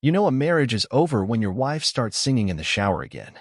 You know a marriage is over when your wife starts singing in the shower again.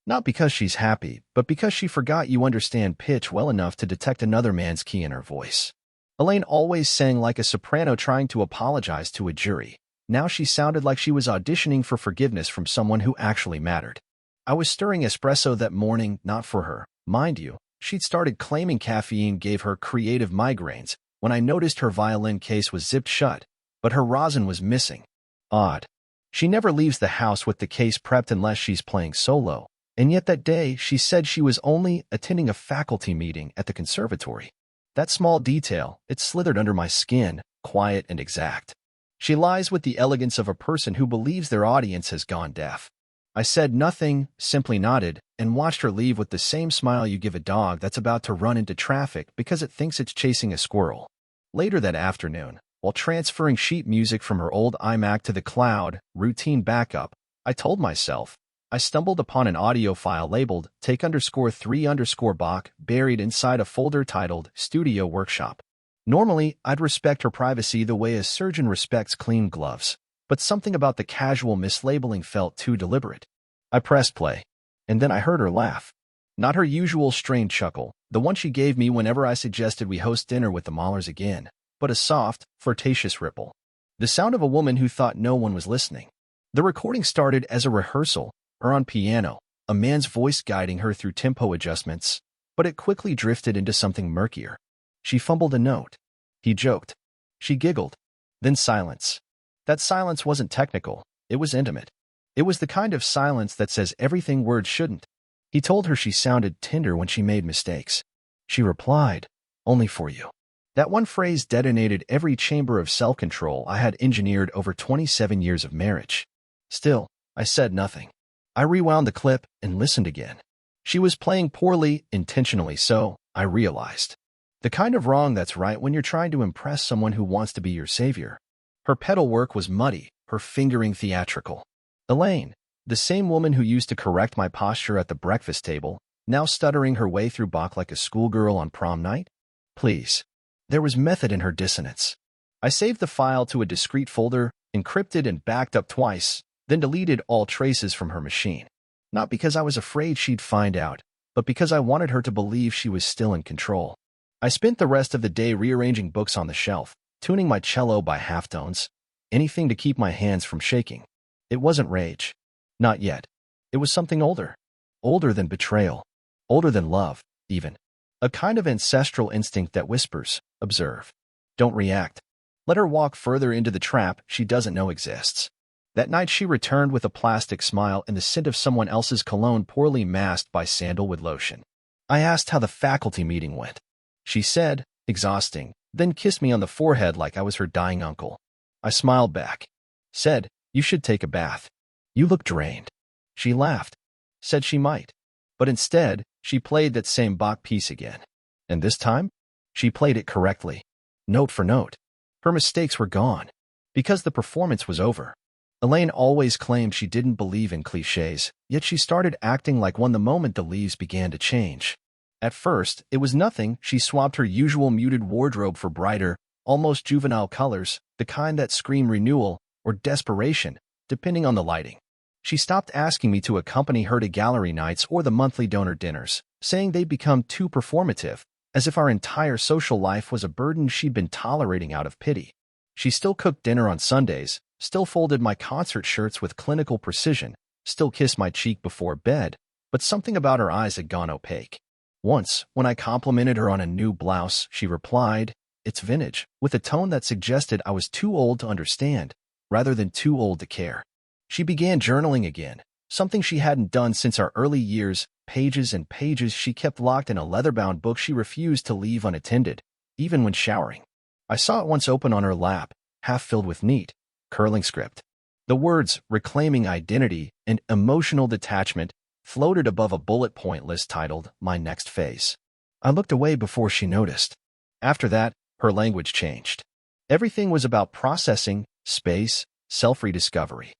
Not because she's happy, but because she forgot you understand pitch well enough to detect another man's key in her voice. Elaine always sang like a soprano trying to apologize to a jury. Now she sounded like she was auditioning for forgiveness from someone who actually mattered. I was stirring espresso that morning, not for her. Mind you, she'd started claiming caffeine gave her creative migraines when I noticed her violin case was zipped shut, but her rosin was missing. Odd. She never leaves the house with the case prepped unless she's playing solo, and yet that day she said she was only attending a faculty meeting at the conservatory. That small detail, it slithered under my skin, quiet and exact. She lies with the elegance of a person who believes their audience has gone deaf. I said nothing, simply nodded, and watched her leave with the same smile you give a dog that's about to run into traffic because it thinks it's chasing a squirrel. Later that afternoon, while transferring sheet music from her old iMac to the cloud, routine backup, I told myself, I stumbled upon an audio file labeled take_3_Bach buried inside a folder titled Studio Workshop. Normally, I'd respect her privacy the way a surgeon respects clean gloves, but something about the casual mislabeling felt too deliberate. I pressed play, and then I heard her laugh. Not her usual strained chuckle, the one she gave me whenever I suggested we host dinner with the Mahlers again, but a soft, flirtatious ripple. The sound of a woman who thought no one was listening. The recording started as a rehearsal, her on piano, a man's voice guiding her through tempo adjustments, but it quickly drifted into something murkier. She fumbled a note. He joked. She giggled. Then silence. That silence wasn't technical, it was intimate. It was the kind of silence that says everything words shouldn't. He told her she sounded tender when she made mistakes. She replied, "Only for you." That one phrase detonated every chamber of self-control I had engineered over 27 years of marriage. Still, I said nothing. I rewound the clip and listened again. She was playing poorly, intentionally so, I realized. The kind of wrong that's right when you're trying to impress someone who wants to be your savior. Her pedal work was muddy, her fingering theatrical. Elaine, the same woman who used to correct my posture at the breakfast table, now stuttering her way through Bach like a schoolgirl on prom night? Please. There was method in her dissonance. I saved the file to a discrete folder, encrypted and backed up twice, then deleted all traces from her machine. Not because I was afraid she'd find out, but because I wanted her to believe she was still in control. I spent the rest of the day rearranging books on the shelf, tuning my cello by halftones, anything to keep my hands from shaking. It wasn't rage. Not yet. It was something older. Older than betrayal. Older than love, even. A kind of ancestral instinct that whispers, observe. Don't react. Let her walk further into the trap she doesn't know exists. That night she returned with a plastic smile and the scent of someone else's cologne poorly masked by sandalwood lotion. I asked how the faculty meeting went. She said, exhausting, then kissed me on the forehead like I was her dying uncle. I smiled back. Said, you should take a bath. You look drained. She laughed. Said she might. But instead, she played that same Bach piece again. And this time, she played it correctly. Note for note. Her mistakes were gone. Because the performance was over. Elaine always claimed she didn't believe in cliches, yet she started acting like one the moment the leaves began to change. At first, it was nothing. She swapped her usual muted wardrobe for brighter, almost juvenile colors, the kind that scream renewal or desperation, depending on the lighting. She stopped asking me to accompany her to gallery nights or the monthly donor dinners, saying they'd become too performative, as if our entire social life was a burden she'd been tolerating out of pity. She still cooked dinner on Sundays, still folded my concert shirts with clinical precision, still kissed my cheek before bed, but something about her eyes had gone opaque. Once, when I complimented her on a new blouse, she replied, "It's vintage," with a tone that suggested I was too old to understand, rather than too old to care. She began journaling again, something she hadn't done since our early years, pages and pages she kept locked in a leather-bound book she refused to leave unattended, even when showering. I saw it once open on her lap, half filled with neat, curling script. The words reclaiming identity and emotional detachment floated above a bullet point list titled My Next Phase. I looked away before she noticed. After that, her language changed. Everything was about processing, space, self-rediscovery.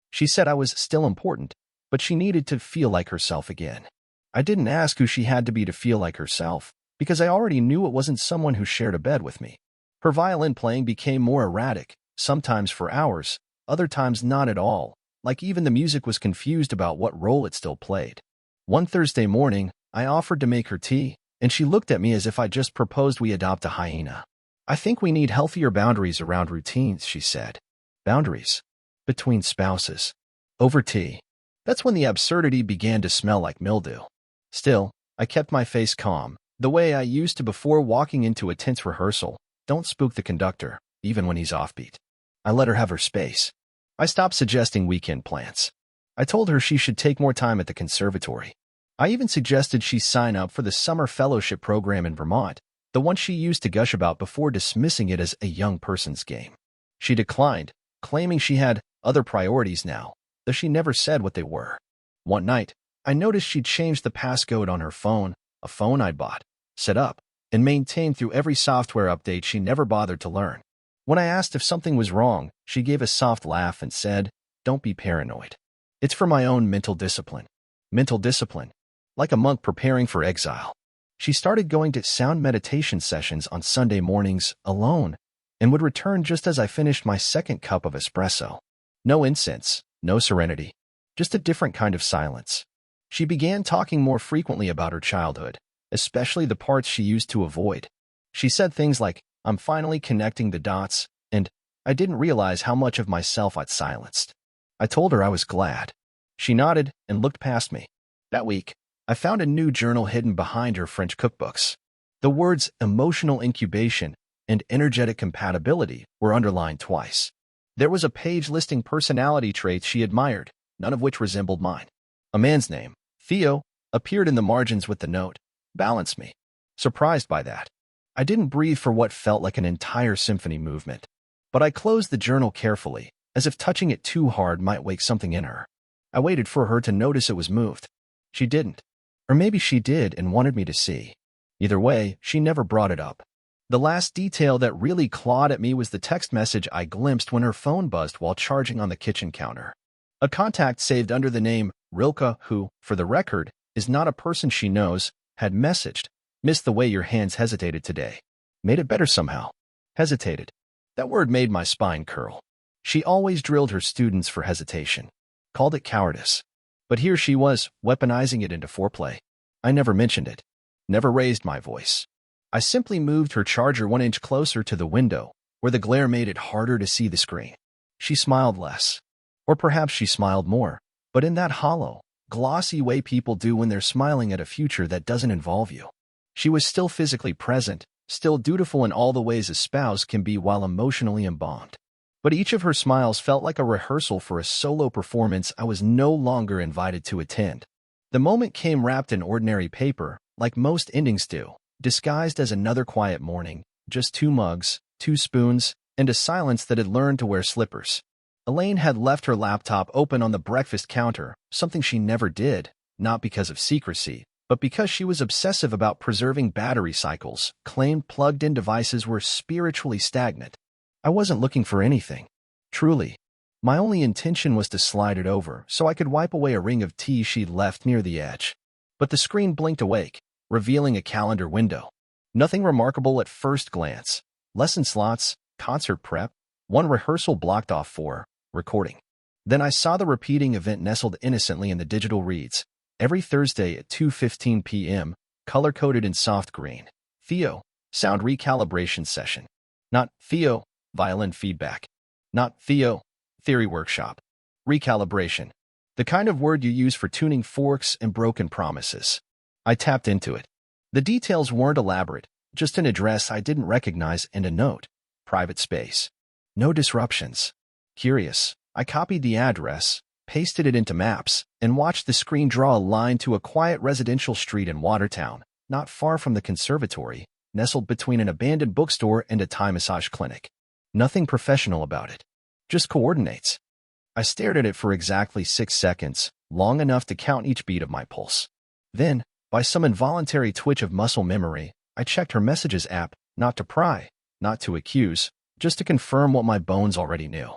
She said I was still important, but she needed to feel like herself again. I didn't ask who she had to be to feel like herself, because I already knew it wasn't someone who shared a bed with me. Her violin playing became more erratic, sometimes for hours, other times not at all, like even the music was confused about what role it still played. One Thursday morning, I offered to make her tea, and she looked at me as if I just proposed we adopt a hyena. "I think we need healthier boundaries around routines," she said. Boundaries? Between spouses. Over tea. That's when the absurdity began to smell like mildew. Still, I kept my face calm, the way I used to before walking into a tense rehearsal. Don't spook the conductor, even when he's offbeat. I let her have her space. I stopped suggesting weekend plans. I told her she should take more time at the conservatory. I even suggested she sign up for the summer fellowship program in Vermont, the one she used to gush about before dismissing it as a young person's game. She declined, claiming she had other priorities now, though she never said what they were. One night, I noticed she'd changed the passcode on her phone, a phone I'd bought, set up, and maintained through every software update she never bothered to learn. When I asked if something was wrong, she gave a soft laugh and said, "Don't be paranoid. It's for my own mental discipline." Mental discipline? Like a monk preparing for exile. She started going to sound meditation sessions on Sunday mornings alone, and would return just as I finished my second cup of espresso. No incense, no serenity, just a different kind of silence. She began talking more frequently about her childhood, especially the parts she used to avoid. She said things like, "I'm finally connecting the dots," and "I didn't realize how much of myself I'd silenced." I told her I was glad. She nodded and looked past me. That week, I found a new journal hidden behind her French cookbooks. The words emotional incubation and energetic compatibility were underlined twice. There was a page listing personality traits she admired, none of which resembled mine. A man's name, Theo, appeared in the margins with the note, "Balance me." Surprised by that, I didn't breathe for what felt like an entire symphony movement. But I closed the journal carefully, as if touching it too hard might wake something in her. I waited for her to notice it was moved. She didn't. Or maybe she did and wanted me to see. Either way, she never brought it up. The last detail that really clawed at me was the text message I glimpsed when her phone buzzed while charging on the kitchen counter. A contact saved under the name Rilke, who, for the record, is not a person she knows, had messaged, "Missed the way your hands hesitated today. Made it better somehow." Hesitated. That word made my spine curl. She always drilled her students for hesitation. Called it cowardice. But here she was, weaponizing it into foreplay. I never mentioned it. Never raised my voice. I simply moved her charger 1 inch closer to the window, where the glare made it harder to see the screen. She smiled less. Or perhaps she smiled more, but in that hollow, glossy way people do when they're smiling at a future that doesn't involve you. She was still physically present, still dutiful in all the ways a spouse can be while emotionally embalmed. But each of her smiles felt like a rehearsal for a solo performance I was no longer invited to attend. The moment came wrapped in ordinary paper, like most endings do, disguised as another quiet morning, just 2 mugs, 2 spoons, and a silence that had learned to wear slippers. Elaine had left her laptop open on the breakfast counter, something she never did, not because of secrecy, but because she was obsessive about preserving battery cycles, claimed plugged-in devices were spiritually stagnant. I wasn't looking for anything. Truly. My only intention was to slide it over so I could wipe away a ring of tea she'd left near the edge. But the screen blinked awake, revealing a calendar window. Nothing remarkable at first glance. Lesson slots, concert prep, 1 rehearsal blocked off for recording. Then I saw the repeating event nestled innocently in the digital reads. Every Thursday at 2:15 p.m., color-coded in soft green. Theo, sound recalibration session. Not Theo, violin feedback. Not Theo, theory workshop. Recalibration. The kind of word you use for tuning forks and broken promises. I tapped into it. The details weren't elaborate, just an address I didn't recognize and a note. Private space. No disruptions. Curious, I copied the address, pasted it into Maps, and watched the screen draw a line to a quiet residential street in Watertown, not far from the conservatory, nestled between an abandoned bookstore and a Thai massage clinic. Nothing professional about it. Just coordinates. I stared at it for exactly 6 seconds, long enough to count each beat of my pulse. Then, by some involuntary twitch of muscle memory, I checked her messages app, not to pry, not to accuse, just to confirm what my bones already knew.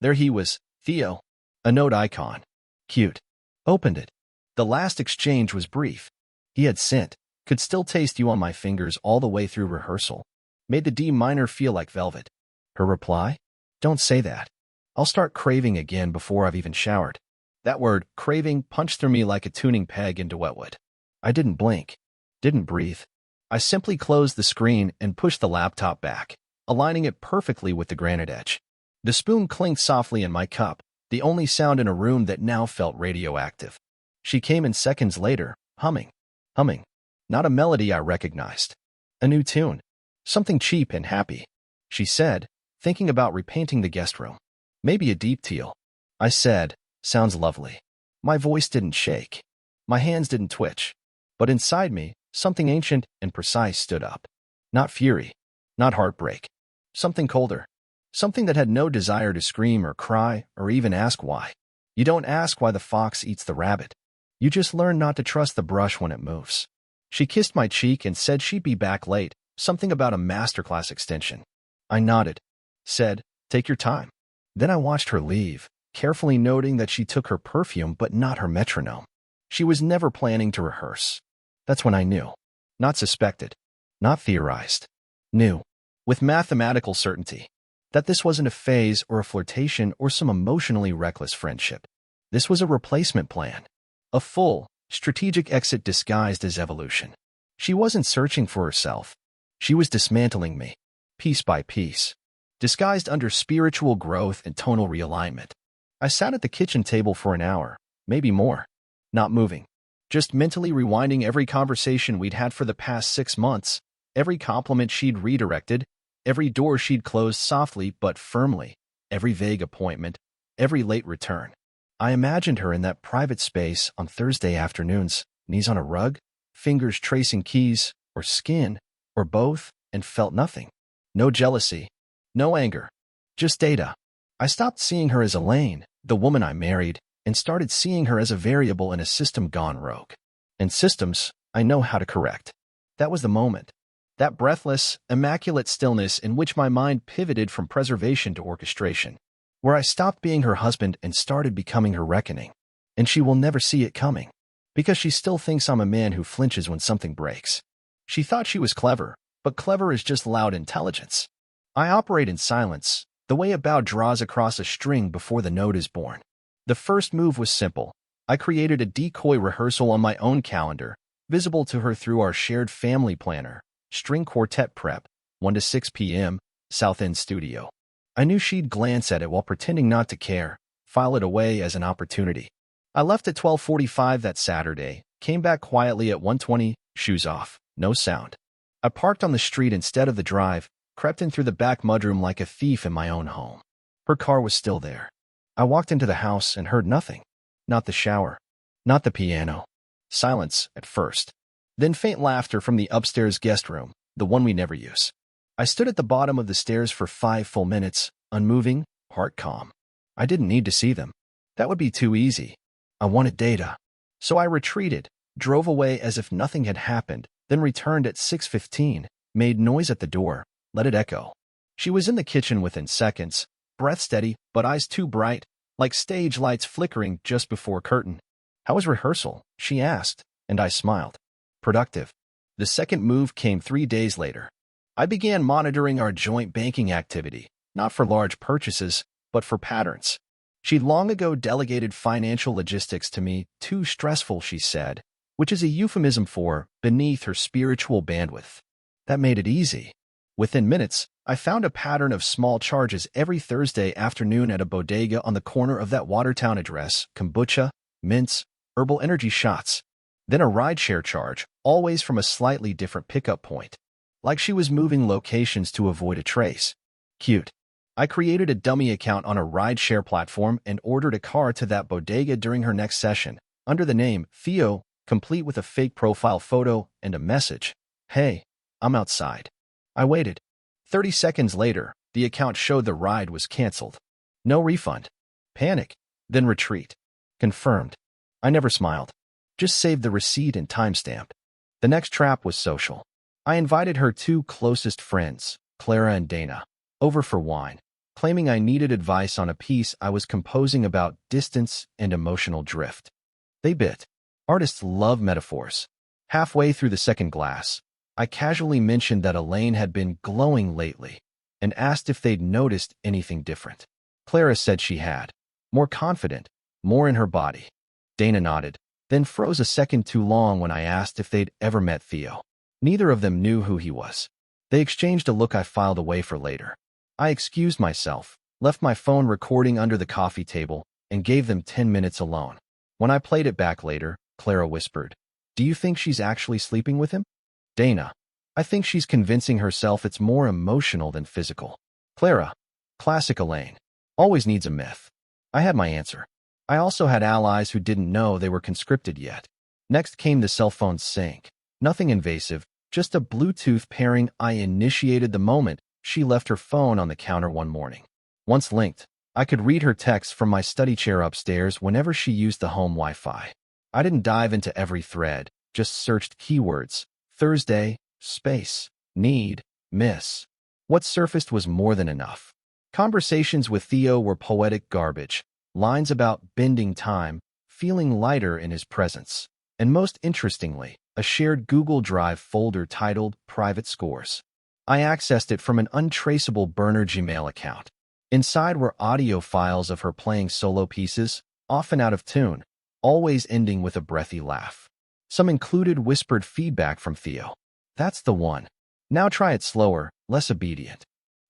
There he was, Theo. A note icon. Cute. Opened it. The last exchange was brief. He had sent, "Could still taste you on my fingers all the way through rehearsal." Made the D minor feel like velvet. Her reply? "Don't say that." I'll start craving again before I've even showered. That word, craving, punched through me like a tuning peg into wetwood. I didn't blink, didn't breathe. I simply closed the screen and pushed the laptop back, aligning it perfectly with the granite edge. The spoon clinked softly in my cup, the only sound in a room that now felt radioactive. She came in seconds later, humming. Not a melody I recognized. A new tune. Something cheap and happy. She said, thinking about repainting the guest room. Maybe a deep teal. I said, sounds lovely. My voice didn't shake. My hands didn't twitch. But inside me, something ancient and precise stood up. Not fury. Not heartbreak. Something colder. Something that had no desire to scream or cry or even ask why. You don't ask why the fox eats the rabbit. You just learn not to trust the brush when it moves. She kissed my cheek and said she'd be back late, something about a masterclass extension. I nodded, said, take your time. Then I watched her leave, carefully noting that she took her perfume but not her metronome. She was never planning to rehearse. That's when I knew. Not suspected. Not theorized. Knew, with mathematical certainty, that this wasn't a phase or a flirtation or some emotionally reckless friendship. This was a replacement plan. A full, strategic exit disguised as evolution. She wasn't searching for herself. She was dismantling me, piece by piece, disguised under spiritual growth and tonal realignment. I sat at the kitchen table for an hour, maybe more, not moving, just mentally rewinding every conversation we'd had for the past 6 months, every compliment she'd redirected, every door she'd closed softly but firmly, every vague appointment, every late return. I imagined her in that private space on Thursday afternoons, knees on a rug, fingers tracing keys, or skin, or both, and felt nothing. No jealousy, no anger, just data. I stopped seeing her as Elaine, the woman I married, and started seeing her as a variable in a system gone rogue. And systems, I know how to correct. That was the moment. That breathless, immaculate stillness in which my mind pivoted from preservation to orchestration, where I stopped being her husband and started becoming her reckoning. And she will never see it coming, because she still thinks I'm a man who flinches when something breaks. She thought she was clever, but clever is just loud intelligence. I operate in silence, the way a bow draws across a string before the note is born. The first move was simple. I created a decoy rehearsal on my own calendar, visible to her through our shared family planner, string quartet prep, 1 to 6 p.m., South End Studio. I knew she'd glance at it while pretending not to care, file it away as an opportunity. I left at 12:45 that Saturday, came back quietly at 1:20, shoes off, no sound. I parked on the street instead of the drive, crept in through the back mudroom like a thief in my own home. Her car was still there. I walked into the house and heard nothing. Not the shower. Not the piano. Silence at first. Then faint laughter from the upstairs guest room, the one we never use. I stood at the bottom of the stairs for 5 full minutes, unmoving, heart calm. I didn't need to see them. That would be too easy. I wanted data. So I retreated, drove away as if nothing had happened, then returned at 6:15, made noise at the door, let it echo. She was in the kitchen within seconds, breath steady, but eyes too bright, like stage lights flickering just before curtain. How was rehearsal? She asked, and I smiled. Productive. The second move came 3 days later. I began monitoring our joint banking activity, not for large purchases, but for patterns. She'd long ago delegated financial logistics to me, too stressful, she said, which is a euphemism for beneath her spiritual bandwidth. That made it easy. Within minutes, I found a pattern of small charges every Thursday afternoon at a bodega on the corner of that Watertown address, kombucha, mints, herbal energy shots. Then a rideshare charge, always from a slightly different pickup point. Like she was moving locations to avoid a trace. Cute. I created a dummy account on a rideshare platform and ordered a car to that bodega during her next session, under the name Theo, complete with a fake profile photo and a message. Hey, I'm outside. I waited. 30 seconds later, the account showed the ride was canceled. No refund. Panic. Then retreat. Confirmed. I never smiled. Just saved the receipt and timestamp. The next trap was social. I invited her 2 closest friends, Clara and Dana, over for wine, claiming I needed advice on a piece I was composing about distance and emotional drift. They bit. Artists love metaphors. Halfway through the second glass, I casually mentioned that Elaine had been glowing lately and asked if they'd noticed anything different. Clara said she had. More confident, more in her body. Dana nodded, then froze a second too long when I asked if they'd ever met Theo. Neither of them knew who he was. They exchanged a look I filed away for later. I excused myself, left my phone recording under the coffee table, and gave them 10 minutes alone. When I played it back later, Clara whispered, "Do you think she's actually sleeping with him?" Dana, "I think she's convincing herself it's more emotional than physical." Clara, classic Elaine, always needs a myth. I had my answer. I also had allies who didn't know they were conscripted yet. Next came the cell phone sync. Nothing invasive, just a Bluetooth pairing I initiated the moment she left her phone on the counter one morning. Once linked, I could read her texts from my study chair upstairs whenever she used the home Wi-Fi. I didn't dive into every thread, just searched keywords: Thursday, space, need, miss. What surfaced was more than enough. Conversations with Theo were poetic garbage, lines about bending time, feeling lighter in his presence, and most interestingly, a shared Google Drive folder titled Private Scores. I accessed it from an untraceable burner Gmail account. Inside were audio files of her playing solo pieces, often out of tune, always ending with a breathy laugh. Some included whispered feedback from Theo. "That's the one. Now try it slower, less obedient."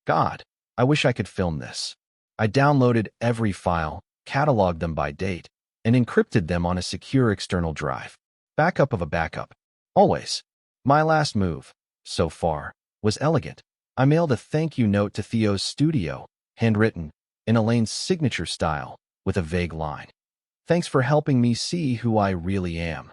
God, I wish I could film this. I downloaded every file, cataloged them by date, and encrypted them on a secure external drive. Backup of a backup. Always. My last move, so far, was elegant. I mailed a thank you note to Theo's studio, handwritten, in Elaine's signature style, with a vague line. "Thanks for helping me see who I really am."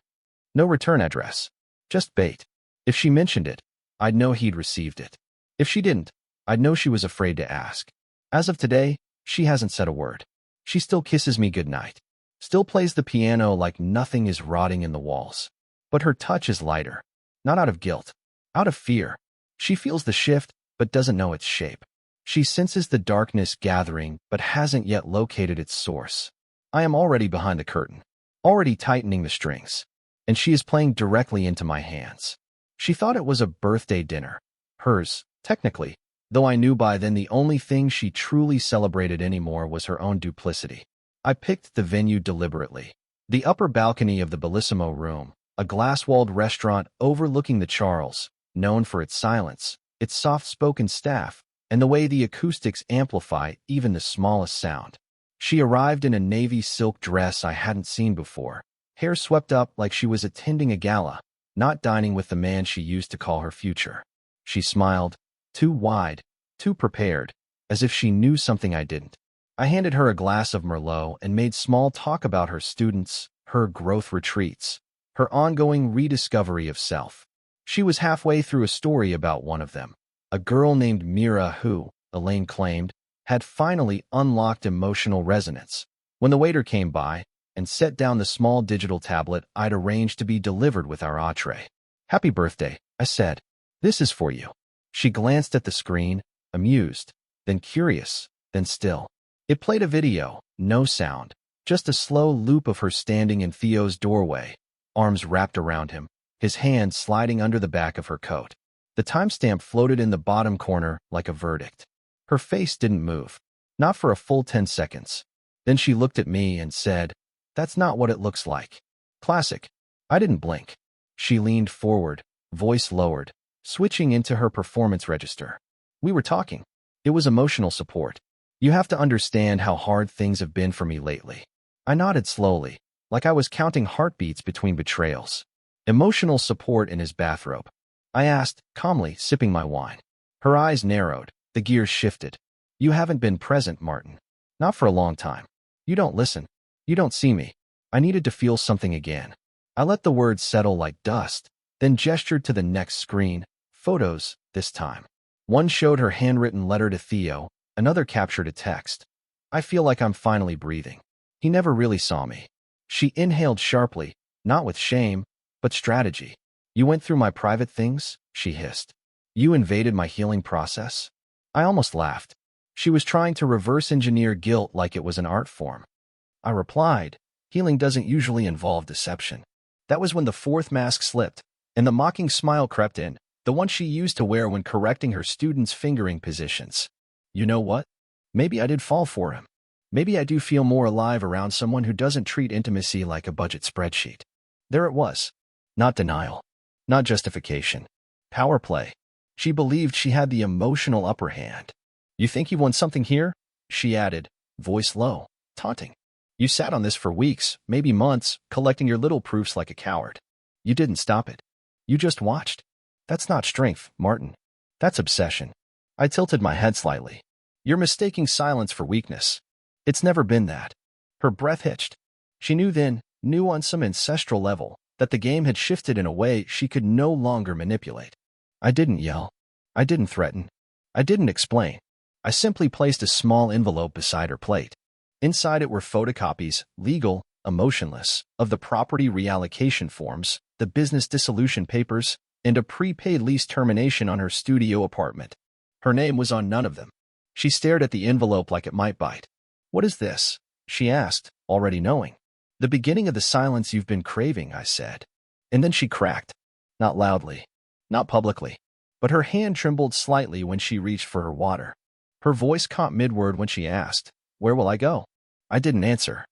No return address. Just bait. If she mentioned it, I'd know he'd received it. If she didn't, I'd know she was afraid to ask. As of today, she hasn't said a word. She still kisses me goodnight. Still plays the piano like nothing is rotting in the walls. But her touch is lighter. Not out of guilt. Out of fear. She feels the shift, but doesn't know its shape. She senses the darkness gathering, but hasn't yet located its source. I am already behind the curtain. Already tightening the strings. And she is playing directly into my hands. She thought it was a birthday dinner. Hers, technically, though I knew by then the only thing she truly celebrated anymore was her own duplicity. I picked the venue deliberately. The upper balcony of the Bellissimo Room, a glass-walled restaurant overlooking the Charles, known for its silence, its soft-spoken staff, and the way the acoustics amplify even the smallest sound. She arrived in a navy silk dress I hadn't seen before, hair swept up like she was attending a gala, not dining with the man she used to call her future. She smiled, too wide, too prepared, as if she knew something I didn't. I handed her a glass of Merlot and made small talk about her students, her growth retreats, her ongoing rediscovery of self. She was halfway through a story about one of them, a girl named Mira who, Elaine claimed, had finally unlocked emotional resonance. When the waiter came by and set down the small digital tablet I'd arranged to be delivered with our entree. "Happy birthday," I said. "This is for you." She glanced at the screen, amused, then curious, then still. It played a video, no sound, just a slow loop of her standing in Theo's doorway, arms wrapped around him, his hand sliding under the back of her coat. The timestamp floated in the bottom corner like a verdict. Her face didn't move, not for a full 10 seconds. Then she looked at me and said, "That's not what it looks like." Classic. I didn't blink. She leaned forward, voice lowered, switching into her performance register. "We were talking. It was emotional support. You have to understand how hard things have been for me lately." I nodded slowly, like I was counting heartbeats between betrayals. "Emotional support in his bathrobe?" I asked, calmly, sipping my wine. Her eyes narrowed, the gears shifted. "You haven't been present, Martin. Not for a long time. You don't listen. You don't see me." I needed to feel something again. I let the words settle like dust, then gestured to the next screen, photos, this time. One showed her handwritten letter to Theo, another captured a text. "I feel like I'm finally breathing. He never really saw me." She inhaled sharply, not with shame, but strategy. "You went through my private things?" she hissed. "You invaded my healing process?" I almost laughed. She was trying to reverse engineer guilt like it was an art form. I replied, "Healing doesn't usually involve deception." That was when the fourth mask slipped, and the mocking smile crept in, the one she used to wear when correcting her students' fingering positions. You know what? Maybe I did fall for him. Maybe I do feel more alive around someone who doesn't treat intimacy like a budget spreadsheet. There it was. Not denial. Not justification. Power play. She believed she had the emotional upper hand. You think you won something here? She added, voice low, taunting. You sat on this for weeks, maybe months, collecting your little proofs like a coward. You didn't stop it. You just watched. That's not strength, Martin. That's obsession. I tilted my head slightly. You're mistaking silence for weakness. It's never been that. Her breath hitched. She knew on some ancestral level, that the game had shifted in a way she could no longer manipulate. I didn't yell. I didn't threaten. I didn't explain. I simply placed a small envelope beside her plate. Inside it were photocopies, legal, emotionless, of the property reallocation forms, the business dissolution papers, and a prepaid lease termination on her studio apartment. Her name was on none of them. She stared at the envelope like it might bite. What is this? She asked, already knowing. The beginning of the silence you've been craving, I said. And then she cracked. Not loudly. Not publicly. But her hand trembled slightly when she reached for her water. Her voice caught mid-word when she asked, Where will I go? I didn't answer.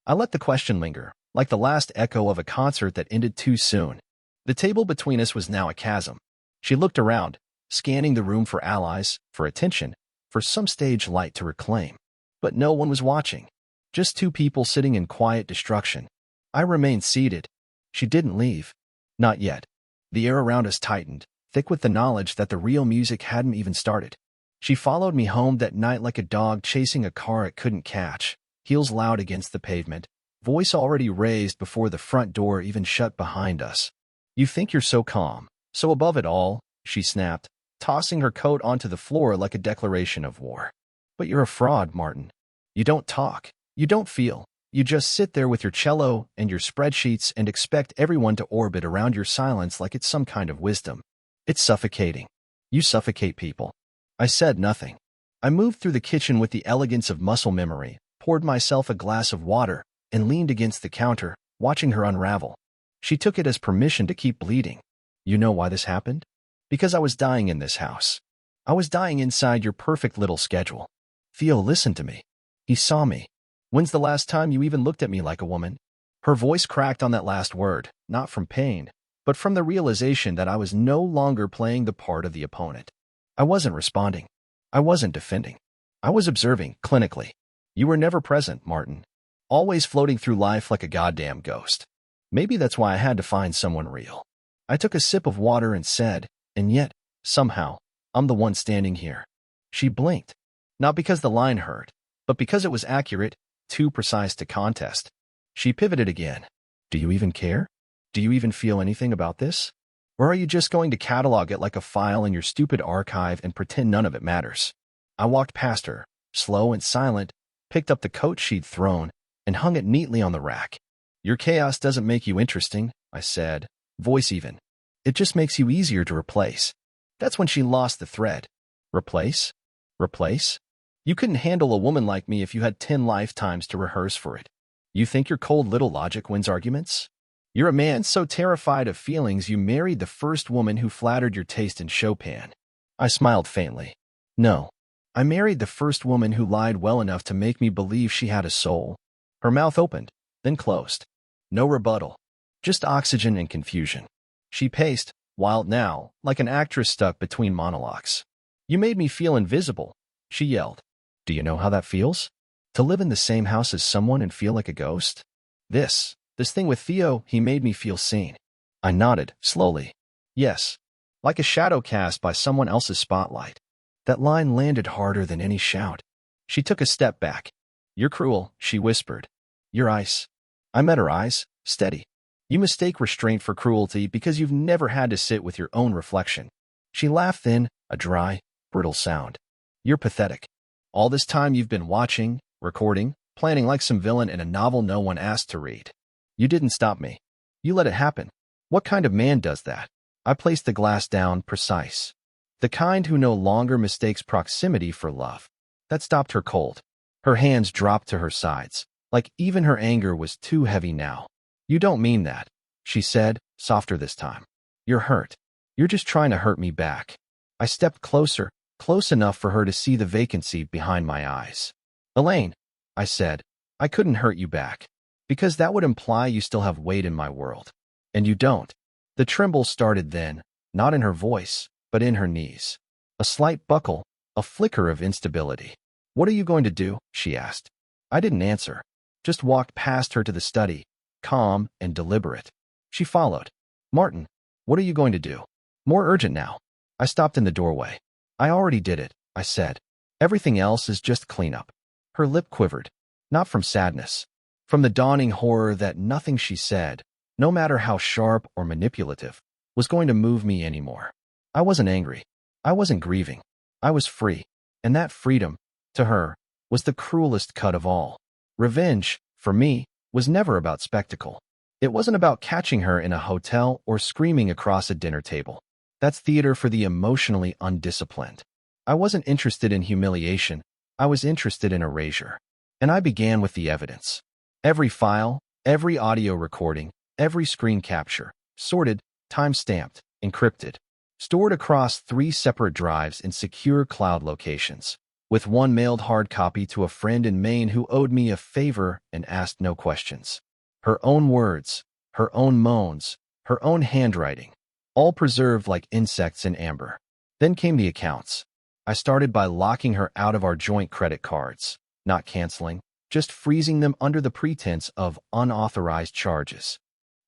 I let the question linger, like the last echo of a concert that ended too soon. The table between us was now a chasm. She looked around, scanning the room for allies, for attention, for some stage light to reclaim. But no one was watching. Just two people sitting in quiet destruction. I remained seated. She didn't leave. Not yet. The air around us tightened, thick with the knowledge that the real music hadn't even started. She followed me home that night like a dog chasing a car it couldn't catch, heels loud against the pavement, voice already raised before the front door even shut behind us. You think you're so calm, so above it all, she snapped, tossing her coat onto the floor like a declaration of war. But you're a fraud, Martin. You don't talk. You don't feel. You just sit there with your cello and your spreadsheets and expect everyone to orbit around your silence like it's some kind of wisdom. It's suffocating. You suffocate people. I said nothing. I moved through the kitchen with the elegance of muscle memory, poured myself a glass of water, and leaned against the counter, watching her unravel. She took it as permission to keep bleeding. You know why this happened? Because I was dying in this house. I was dying inside your perfect little schedule. Theo listened to me. He saw me. When's the last time you even looked at me like a woman? Her voice cracked on that last word, not from pain, but from the realization that I was no longer playing the part of the opponent. I wasn't responding. I wasn't defending. I was observing, clinically. You were never present, Martin. Always floating through life like a goddamn ghost. Maybe that's why I had to find someone real. I took a sip of water and said, and yet, somehow, I'm the one standing here. She blinked. Not because the line hurt, but because it was accurate, too precise to contest. She pivoted again. Do you even care? Do you even feel anything about this? Or are you just going to catalog it like a file in your stupid archive and pretend none of it matters? I walked past her, slow and silent, picked up the coat she'd thrown, and hung it neatly on the rack. Your chaos doesn't make you interesting, I said, voice even. It just makes you easier to replace. That's when she lost the thread. Replace? Replace? You couldn't handle a woman like me if you had 10 lifetimes to rehearse for it. You think your cold little logic wins arguments? You're a man so terrified of feelings you married the first woman who flattered your taste in Chopin. I smiled faintly. No. I married the first woman who lied well enough to make me believe she had a soul. Her mouth opened, then closed. No rebuttal. Just oxygen and confusion. She paced, wild now, like an actress stuck between monologues. You made me feel invisible, she yelled. Do you know how that feels? To live in the same house as someone and feel like a ghost? This thing with Theo, he made me feel seen. I nodded, slowly. Yes. Like a shadow cast by someone else's spotlight. That line landed harder than any shout. She took a step back. You're cruel, she whispered. You're ice. I met her eyes, steady. You mistake restraint for cruelty because you've never had to sit with your own reflection. She laughed then, a dry, brittle sound. You're pathetic. All this time you've been watching, recording, planning like some villain in a novel no one asked to read. You didn't stop me. You let it happen. What kind of man does that? I placed the glass down, precise. The kind who no longer mistakes proximity for love. That stopped her cold. Her hands dropped to her sides, like even her anger was too heavy now. You don't mean that, she said, softer this time. You're hurt. You're just trying to hurt me back. I stepped closer, close enough for her to see the vacancy behind my eyes. Elaine, I said. I couldn't hurt you back. Because that would imply you still have weight in my world. And you don't. The tremble started then, not in her voice, but in her knees. A slight buckle, a flicker of instability. What are you going to do? She asked. I didn't answer. Just walked past her to the study, calm and deliberate. She followed. Martin, what are you going to do? More urgent now. I stopped in the doorway. I already did it, I said. Everything else is just cleanup. Her lip quivered. Not from sadness. From the dawning horror that nothing she said, no matter how sharp or manipulative, was going to move me anymore. I wasn't angry. I wasn't grieving. I was free. And that freedom, to her, was the cruelest cut of all. Revenge, for me, was never about spectacle. It wasn't about catching her in a hotel or screaming across a dinner table. That's theater for the emotionally undisciplined. I wasn't interested in humiliation. I was interested in erasure. And I began with the evidence. Every file, every audio recording, every screen capture, sorted, time-stamped, encrypted, stored across 3 separate drives in secure cloud locations, with one mailed hard copy to a friend in Maine who owed me a favor and asked no questions. Her own words, her own moans, her own handwriting, all preserved like insects in amber. Then came the accounts. I started by locking her out of our joint credit cards, not canceling, just freezing them under the pretense of unauthorized charges.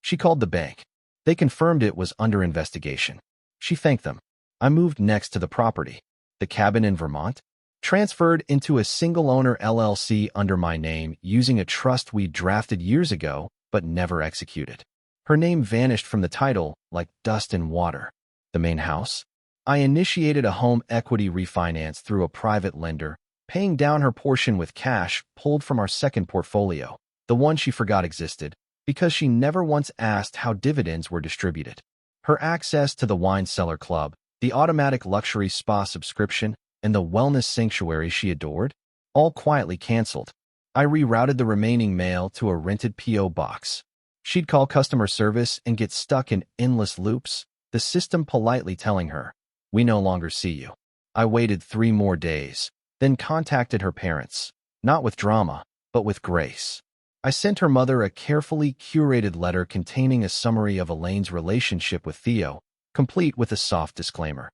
She called the bank. They confirmed it was under investigation. She thanked them. I moved next to the property, the cabin in Vermont, transferred into a single-owner LLC under my name using a trust we drafted years ago but never executed. Her name vanished from the title like dust in water. The main house? I initiated a home equity refinance through a private lender, paying down her portion with cash pulled from our second portfolio, the one she forgot existed, because she never once asked how dividends were distributed. Her access to the wine cellar club, the automatic luxury spa subscription, and the wellness sanctuary she adored, all quietly canceled. I rerouted the remaining mail to a rented P.O. box. She'd call customer service and get stuck in endless loops, the system politely telling her, "We no longer see you." I waited 3 more days, then contacted her parents, not with drama, but with grace. I sent her mother a carefully curated letter containing a summary of Elaine's relationship with Theo, complete with a soft disclaimer.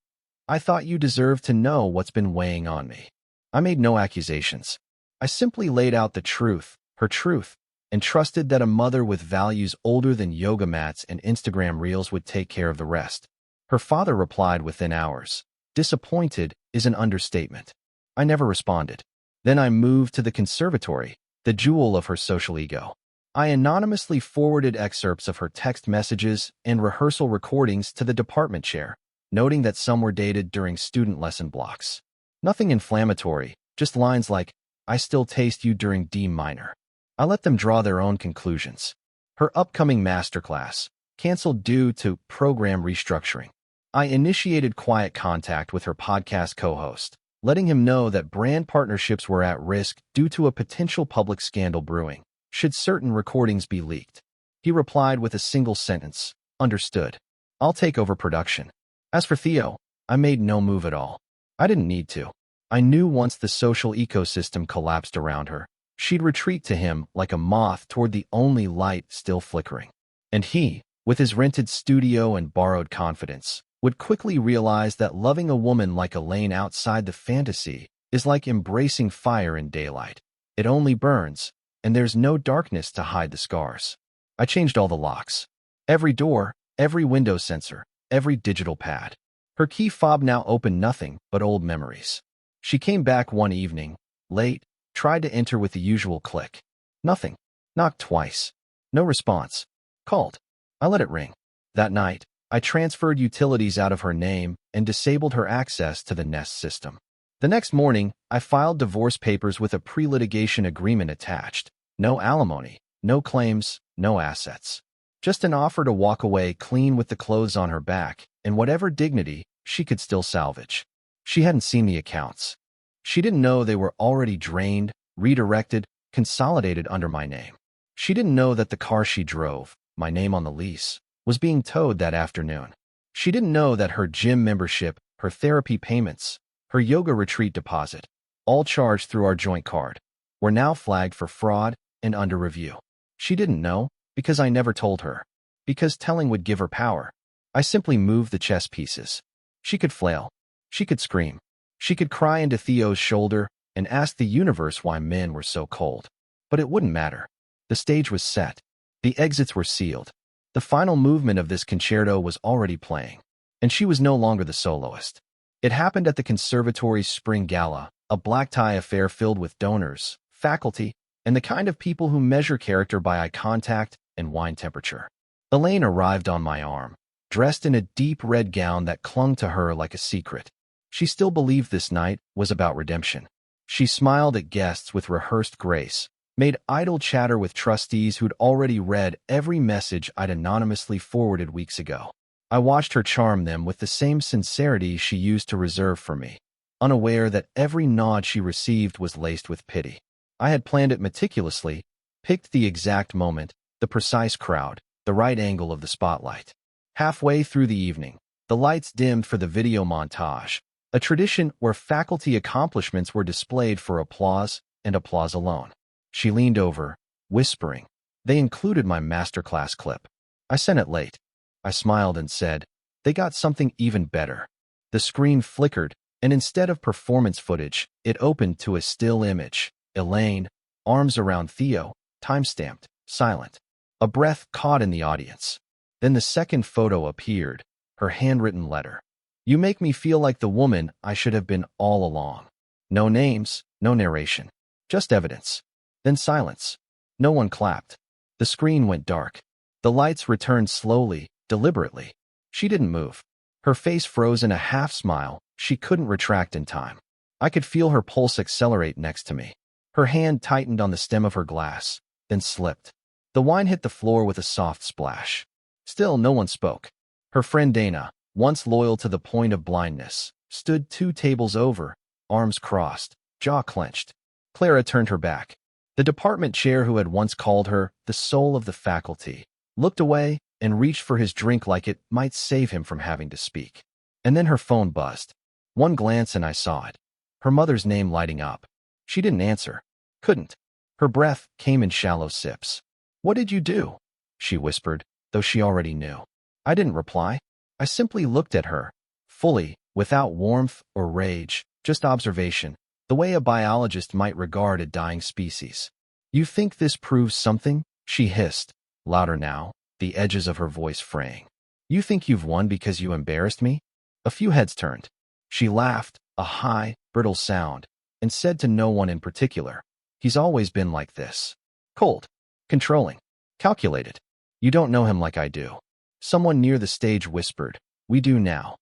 I thought you deserved to know what's been weighing on me. I made no accusations. I simply laid out the truth, her truth, and trusted that a mother with values older than yoga mats and Instagram reels would take care of the rest. Her father replied within hours. Disappointed is an understatement. I never responded. Then I moved to the conservatory, the jewel of her social ego. I anonymously forwarded excerpts of her text messages and rehearsal recordings to the department chair, noting that some were dated during student lesson blocks. Nothing inflammatory, just lines like, "I still taste you" during D minor. I let them draw their own conclusions. Her upcoming masterclass, canceled due to program restructuring. I initiated quiet contact with her podcast co-host, letting him know that brand partnerships were at risk due to a potential public scandal brewing, should certain recordings be leaked. He replied with a single sentence, "Understood. I'll take over production." As for Theo, I made no move at all. I didn't need to. I knew once the social ecosystem collapsed around her, she'd retreat to him like a moth toward the only light still flickering. And he, with his rented studio and borrowed confidence, would quickly realize that loving a woman like Elaine outside the fantasy is like embracing fire in daylight. It only burns, and there's no darkness to hide the scars. I changed all the locks. Every door, every window sensor, every digital pad. Her key fob now opened nothing but old memories. She came back one evening, late, tried to enter with the usual click. Nothing. Knocked twice. No response. Called. I let it ring. That night, I transferred utilities out of her name and disabled her access to the Nest system. The next morning, I filed divorce papers with a pre-litigation agreement attached. No alimony, no claims, no assets. Just an offer to walk away clean with the clothes on her back and whatever dignity she could still salvage. She hadn't seen the accounts. She didn't know they were already drained, redirected, consolidated under my name. She didn't know that the car she drove, my name on the lease, was being towed that afternoon. She didn't know that her gym membership, her therapy payments, her yoga retreat deposit, all charged through our joint card, were now flagged for fraud and under review. She didn't know, because I never told her. Because telling would give her power. I simply moved the chess pieces. She could flail. She could scream. She could cry into Theo's shoulder and ask the universe why men were so cold. But it wouldn't matter. The stage was set. The exits were sealed. The final movement of this concerto was already playing. And she was no longer the soloist. It happened at the conservatory's spring gala, a black tie affair filled with donors, faculty, and the kind of people who measure character by eye contact and wine temperature. Elaine arrived on my arm, dressed in a deep red gown that clung to her like a secret. She still believed this night was about redemption. She smiled at guests with rehearsed grace, made idle chatter with trustees who'd already read every message I'd anonymously forwarded weeks ago. I watched her charm them with the same sincerity she used to reserve for me, unaware that every nod she received was laced with pity. I had planned it meticulously, picked the exact moment, the precise crowd, the right angle of the spotlight. Halfway through the evening, the lights dimmed for the video montage, a tradition where faculty accomplishments were displayed for applause and applause alone. She leaned over, whispering. They included my masterclass clip. I sent it late. I smiled and said, they got something even better. The screen flickered, and instead of performance footage, it opened to a still image. Elaine, arms around Theo, time-stamped, silent. A breath caught in the audience. Then the second photo appeared, her handwritten letter. You make me feel like the woman I should have been all along. No names, no narration, just evidence. Then silence. No one clapped. The screen went dark. The lights returned slowly, deliberately. She didn't move. Her face froze in a half-smile she couldn't retract in time. I could feel her pulse accelerate next to me. Her hand tightened on the stem of her glass, then slipped. The wine hit the floor with a soft splash. Still no one spoke. Her friend Dana, once loyal to the point of blindness, stood 2 tables over, arms crossed, jaw clenched. Clara turned her back. The department chair who had once called her the soul of the faculty looked away and reached for his drink like it might save him from having to speak. And then her phone buzzed. One glance and I saw it. Her mother's name lighting up. She didn't answer. Couldn't. Her breath came in shallow sips. What did you do? She whispered, though she already knew. I didn't reply. I simply looked at her, fully, without warmth or rage, just observation, the way a biologist might regard a dying species. You think this proves something? She hissed, louder now, the edges of her voice fraying. You think you've won because you embarrassed me? A few heads turned. She laughed, a high, brittle sound, and said to no one in particular, he's always been like this. Cold, controlling, calculated. You don't know him like I do. Someone near the stage whispered, we do now.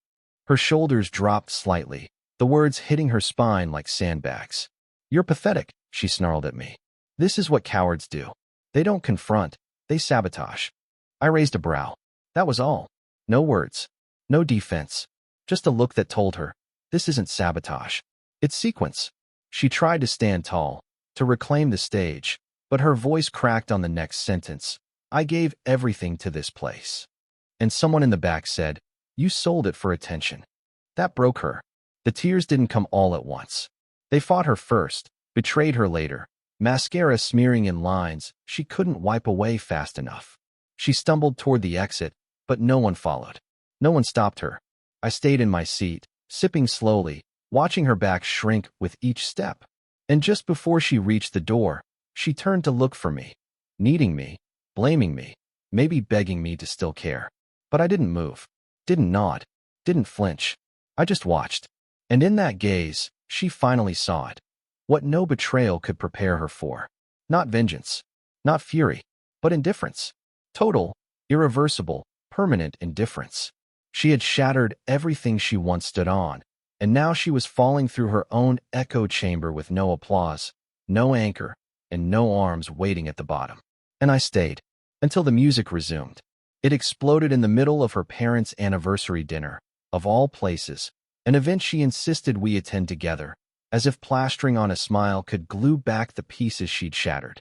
Her shoulders dropped slightly, the words hitting her spine like sandbags. You're pathetic, she snarled at me. This is what cowards do. They don't confront, they sabotage. I raised a brow. That was all. No words. No defense. Just a look that told her, this isn't sabotage. It's sequence. She tried to stand tall, to reclaim the stage, but her voice cracked on the next sentence. I gave everything to this place. And someone in the back said, you sold it for attention. That broke her. The tears didn't come all at once. They fought her first, betrayed her later, mascara smearing in lines she couldn't wipe away fast enough. She stumbled toward the exit, but no one followed. No one stopped her. I stayed in my seat, sipping slowly, watching her back shrink with each step. And just before she reached the door, she turned to look for me, needing me, blaming me, maybe begging me to still care. But I didn't move, didn't nod, didn't flinch. I just watched. And in that gaze, she finally saw it. What no betrayal could prepare her for. Not vengeance, not fury, but indifference. Total, irreversible, permanent indifference. She had shattered everything she once stood on, and now she was falling through her own echo chamber with no applause, no anchor, and no arms waiting at the bottom. And I stayed, until the music resumed. It exploded in the middle of her parents' anniversary dinner, of all places, an event she insisted we attend together, as if plastering on a smile could glue back the pieces she'd shattered.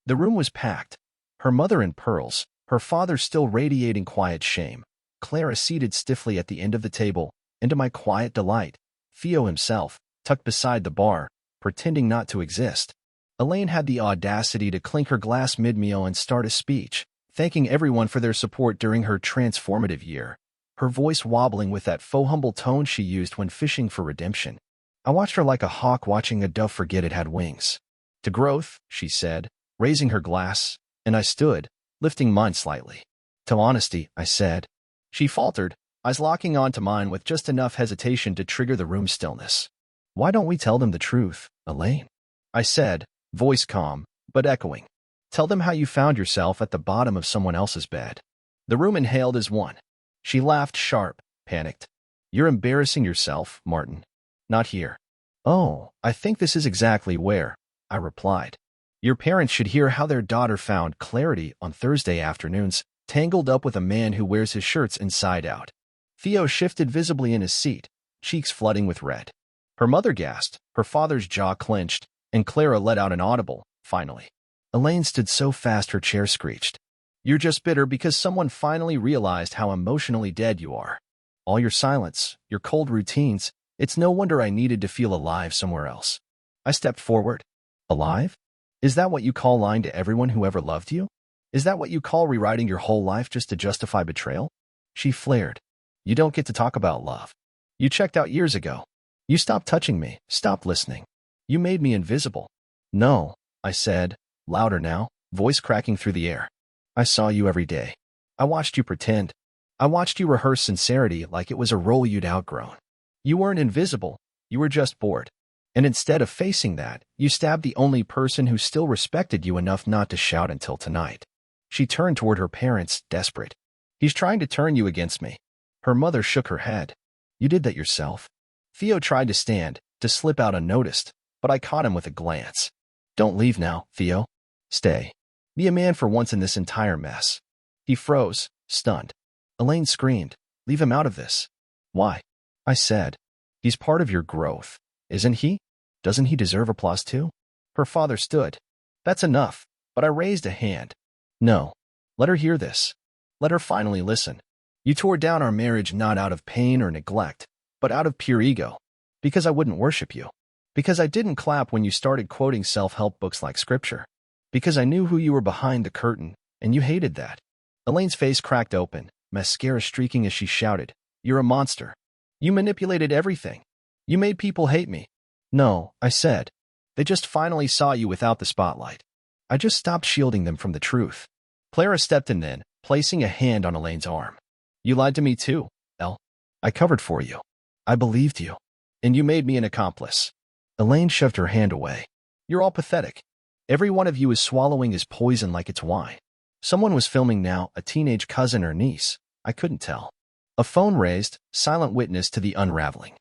The room was packed, her mother in pearls, her father still radiating quiet shame, Clara seated stiffly at the end of the table, and to my quiet delight, Theo himself, tucked beside the bar, pretending not to exist. Elaine had the audacity to clink her glass mid-meal and start a speech, thanking everyone for their support during her transformative year, her voice wobbling with that faux humble tone she used when fishing for redemption. I watched her like a hawk watching a dove forget it had wings. To growth, she said, raising her glass, and I stood, lifting mine slightly. To honesty, I said. She faltered, eyes locking onto mine with just enough hesitation to trigger the room's stillness. Why don't we tell them the truth, Elaine? I said, voice calm, but echoing. Tell them how you found yourself at the bottom of someone else's bed. The room inhaled as one. She laughed sharp, panicked. You're embarrassing yourself, Martin. Not here. Oh, I think this is exactly where, I replied. Your parents should hear how their daughter found clarity on Thursday afternoons, tangled up with a man who wears his shirts inside out. Theo shifted visibly in his seat, cheeks flooding with red. Her mother gasped, her father's jaw clenched, and Clara let out an audible, finally. Elaine stood so fast her chair screeched. You're just bitter because someone finally realized how emotionally dead you are. All your silence, your cold routines, it's no wonder I needed to feel alive somewhere else. I stepped forward. Alive? Is that what you call lying to everyone who ever loved you? Is that what you call rewriting your whole life just to justify betrayal? She flared. You don't get to talk about love. You checked out years ago. You stopped touching me, stopped listening. You made me invisible. No, I said, louder now, voice cracking through the air. I saw you every day. I watched you pretend. I watched you rehearse sincerity like it was a role you'd outgrown. You weren't invisible, you were just bored. And instead of facing that, you stabbed the only person who still respected you enough not to shout until tonight. She turned toward her parents, desperate. He's trying to turn you against me. Her mother shook her head. You did that yourself. Theo tried to stand, to slip out unnoticed, but I caught him with a glance. Don't leave now, Theo. Stay. Be a man for once in this entire mess. He froze, stunned. Elaine screamed, leave him out of this. Why? I said. He's part of your growth, isn't he? Doesn't he deserve applause too? Her father stood. That's enough, but I raised a hand. No. Let her hear this. Let her finally listen. You tore down our marriage not out of pain or neglect, but out of pure ego. Because I wouldn't worship you. Because I didn't clap when you started quoting self-help books like scripture. Because I knew who you were behind the curtain, and you hated that. Elaine's face cracked open, mascara streaking as she shouted, You're a monster. You manipulated everything. You made people hate me. No, I said. They just finally saw you without the spotlight. I just stopped shielding them from the truth. Clara stepped in then, placing a hand on Elaine's arm. You lied to me too, Elle. I covered for you. I believed you. And you made me an accomplice. Elaine shoved her hand away. You're all pathetic. Every one of you is swallowing his poison like it's wine. Someone was filming now, a teenage cousin or niece. I couldn't tell. A phone raised, silent witness to the unraveling.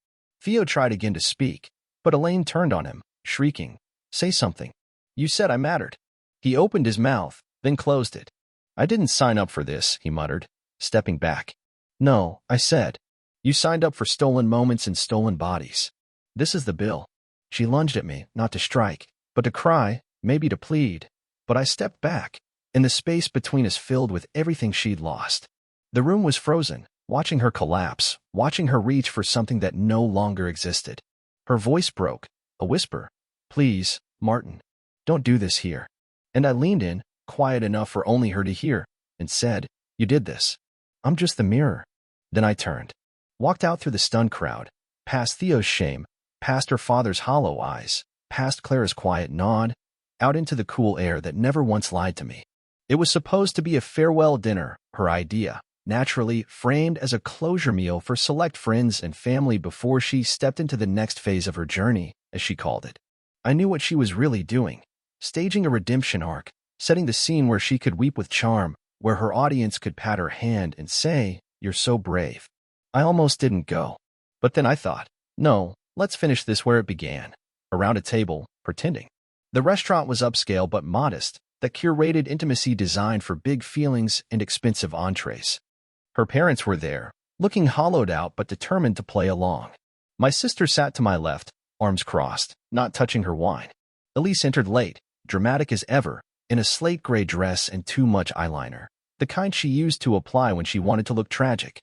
Theo tried again to speak, but Elaine turned on him, shrieking, Say something. You said I mattered. He opened his mouth, then closed it. I didn't sign up for this, he muttered, stepping back. No, I said. You signed up for stolen moments and stolen bodies. This is the bill. She lunged at me, not to strike, but to cry, maybe to plead. But I stepped back, and the space between us filled with everything she'd lost. The room was frozen, watching her collapse, watching her reach for something that no longer existed. Her voice broke, a whisper. Please, Martin, don't do this here. And I leaned in, quiet enough for only her to hear, and said, You did this. I'm just the mirror. Then I turned. Walked out through the stunned crowd, past Theo's shame, past her father's hollow eyes, past Clara's quiet nod, out into the cool air that never once lied to me. It was supposed to be a farewell dinner, her idea, naturally framed as a closure meal for select friends and family before she stepped into the next phase of her journey, as she called it. I knew what she was really doing, staging a redemption arc, setting the scene where she could weep with charm, where her audience could pat her hand and say, You're so brave. I almost didn't go. But then I thought, no, let's finish this where it began, around a table, pretending. The restaurant was upscale but modest, the curated intimacy designed for big feelings and expensive entrees. Her parents were there, looking hollowed out but determined to play along. My sister sat to my left, arms crossed, not touching her wine. Elise entered late, dramatic as ever, in a slate gray dress and too much eyeliner, the kind she used to apply when she wanted to look tragic.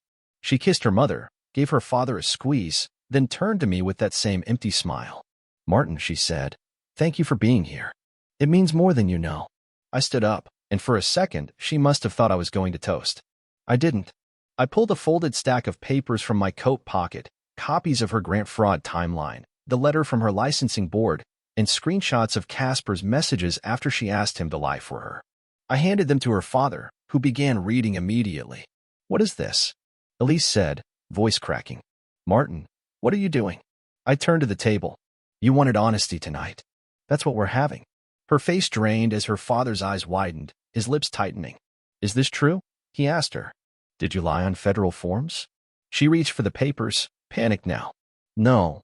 She kissed her mother, gave her father a squeeze, then turned to me with that same empty smile. Martin, she said, thank you for being here. It means more than you know. I stood up, and for a second, she must have thought I was going to toast. I didn't. I pulled a folded stack of papers from my coat pocket, copies of her grant fraud timeline, the letter from her licensing board, and screenshots of Casper's messages after she asked him to lie for her. I handed them to her father, who began reading immediately. "What is this?" Elise said, voice cracking. "Martin, what are you doing?" I turned to the table. "You wanted honesty tonight. That's what we're having." Her face drained as her father's eyes widened, his lips tightening. "Is this true?" he asked her. "Did you lie on federal forms?" She reached for the papers, panicked now. No,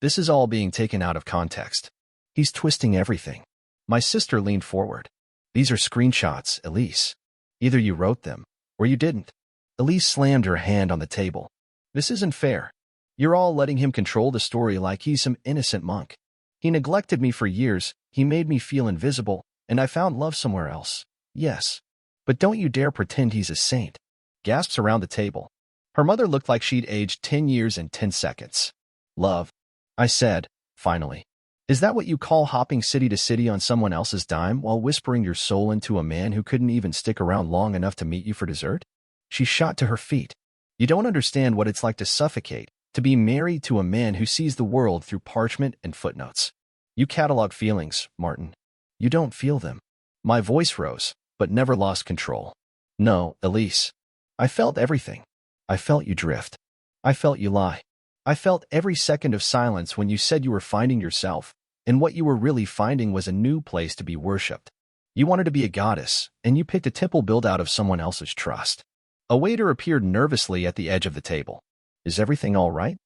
this is all being taken out of context. He's twisting everything." My sister leaned forward. "These are screenshots, Elise. Either you wrote them, or you didn't." Elise slammed her hand on the table. "This isn't fair. You're all letting him control the story like he's some innocent monk. He neglected me for years, he made me feel invisible, and I found love somewhere else. Yes. But don't you dare pretend he's a saint." Gasps around the table. Her mother looked like she'd aged 10 years and 10 seconds. "Love," I said, finally. "Is that what you call hopping city to city on someone else's dime while whispering your soul into a man who couldn't even stick around long enough to meet you for dessert?" She shot to her feet. "You don't understand what it's like to suffocate, to be married to a man who sees the world through parchment and footnotes. You catalog feelings, Martin. You don't feel them." My voice rose, but never lost control. "No, Elise. I felt everything. I felt you drift. I felt you lie. I felt every second of silence when you said you were finding yourself, and what you were really finding was a new place to be worshipped. You wanted to be a goddess, and you picked a temple built out of someone else's trust." A waiter appeared nervously at the edge of the table. "Is everything all right?"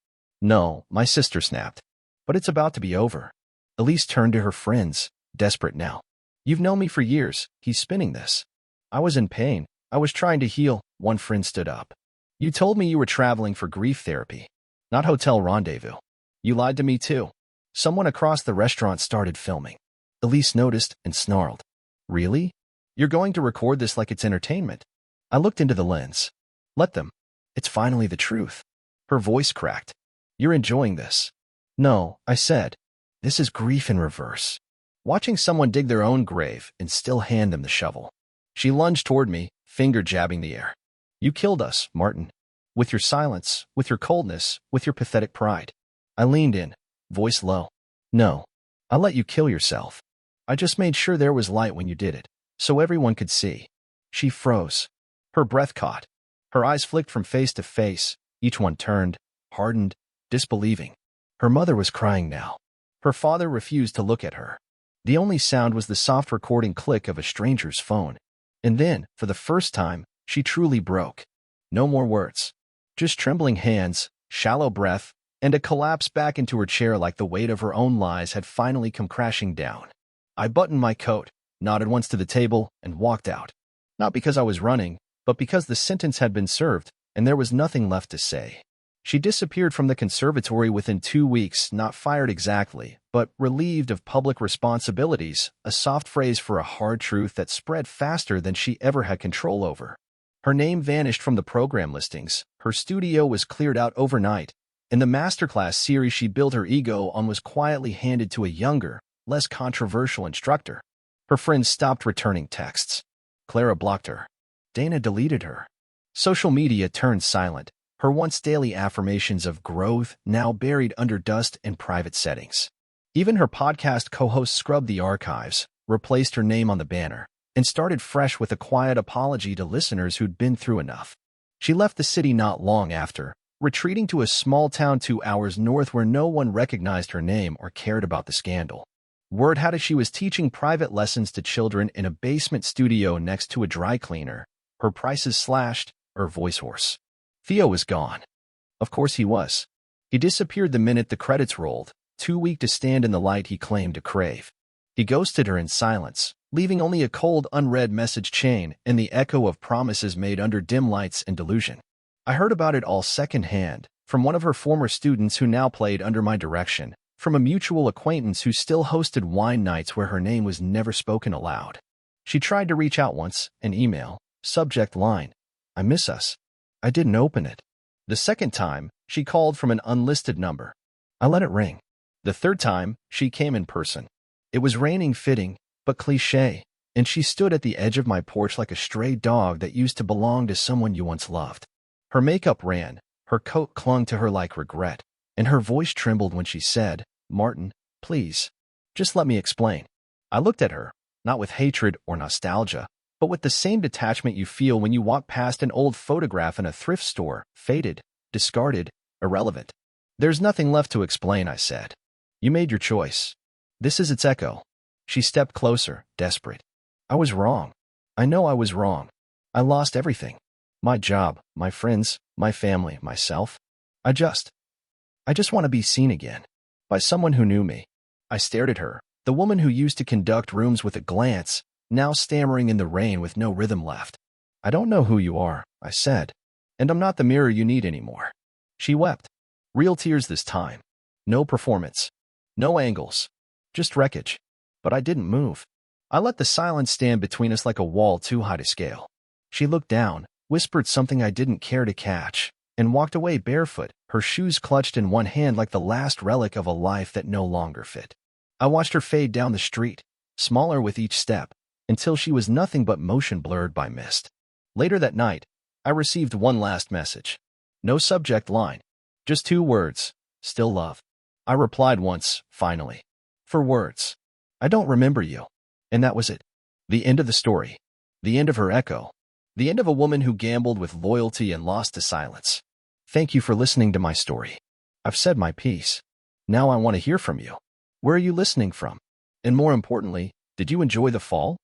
"No," my sister snapped. "But it's about to be over." Elise turned to her friends, desperate now. "You've known me for years. He's spinning this." I was in pain. I was trying to heal. One friend stood up. "You told me you were traveling for grief therapy, not hotel rendezvous. You lied to me too." Someone across the restaurant started filming. Elise noticed and snarled. "Really? You're going to record this like it's entertainment?" I looked into the lens. "Let them. It's finally the truth." Her voice cracked. "You're enjoying this." "No," I said. "This is grief in reverse. Watching someone dig their own grave and still hand them the shovel." She lunged toward me, finger jabbing the air. "You killed us, Martin. With your silence, with your coldness, with your pathetic pride." I leaned in, voice low. "No, I let you kill yourself. I just made sure there was light when you did it, so everyone could see." She froze. Her breath caught. Her eyes flicked from face to face, each one turned, hardened, disbelieving. Her mother was crying now. Her father refused to look at her. The only sound was the soft recording click of a stranger's phone. And then, for the first time, she truly broke. No more words. Just trembling hands, shallow breath, and a collapse back into her chair like the weight of her own lies had finally come crashing down. I buttoned my coat, nodded once to the table, and walked out. Not because I was running, but because the sentence had been served, and there was nothing left to say. She disappeared from the conservatory within 2 weeks, not fired exactly, but relieved of public responsibilities, a soft phrase for a hard truth that spread faster than she ever had control over. Her name vanished from the program listings, her studio was cleared out overnight, and the masterclass series she built her ego on was quietly handed to a younger, less controversial instructor. Her friends stopped returning texts. Clara blocked her. Dana deleted her. Social media turned silent, her once daily affirmations of growth now buried under dust in private settings. Even her podcast co-host scrubbed the archives, replaced her name on the banner, and started fresh with a quiet apology to listeners who'd been through enough. She left the city not long after, retreating to a small town 2 hours north where no one recognized her name or cared about the scandal. Word had it she was teaching private lessons to children in a basement studio next to a dry cleaner, her prices slashed, her voice hoarse. Theo was gone. Of course he was. He disappeared the minute the credits rolled, too weak to stand in the light he claimed to crave. He ghosted her in silence, leaving only a cold, unread message chain and the echo of promises made under dim lights and delusion. I heard about it all secondhand, from one of her former students who now played under my direction, from a mutual acquaintance who still hosted wine nights where her name was never spoken aloud. She tried to reach out once, an email, subject line, "I miss us." I didn't open it. The second time, she called from an unlisted number. I let it ring. The third time, she came in person. It was raining, fitting, but cliché, and she stood at the edge of my porch like a stray dog that used to belong to someone you once loved. Her makeup ran, her coat clung to her like regret, and her voice trembled when she said, "Martin, please, just let me explain." I looked at her, not with hatred or nostalgia, but with the same detachment you feel when you walk past an old photograph in a thrift store, faded, discarded, irrelevant. "There's nothing left to explain," I said. "You made your choice. This is its echo." She stepped closer, desperate. "I was wrong. I know I was wrong. I lost everything. My job, my friends, my family, myself. I just want to be seen again. By someone who knew me." I stared at her, the woman who used to conduct rooms with a glance, now stammering in the rain with no rhythm left. "I don't know who you are," I said, "and I'm not the mirror you need anymore." She wept. Real tears this time. No performance. No angles. Just wreckage. But I didn't move. I let the silence stand between us like a wall too high to scale. She looked down, whispered something I didn't care to catch, and walked away barefoot, her shoes clutched in one hand like the last relic of a life that no longer fit. I watched her fade down the street, smaller with each step, until she was nothing but motion blurred by mist. Later that night, I received one last message. No subject line. Just 2 words. "Still love." I replied once, finally. For words. "I don't remember you." And that was it. The end of the story. The end of her echo. The end of a woman who gambled with loyalty and lost to silence. Thank you for listening to my story. I've said my piece. Now I want to hear from you. Where are you listening from? And more importantly, did you enjoy the fall?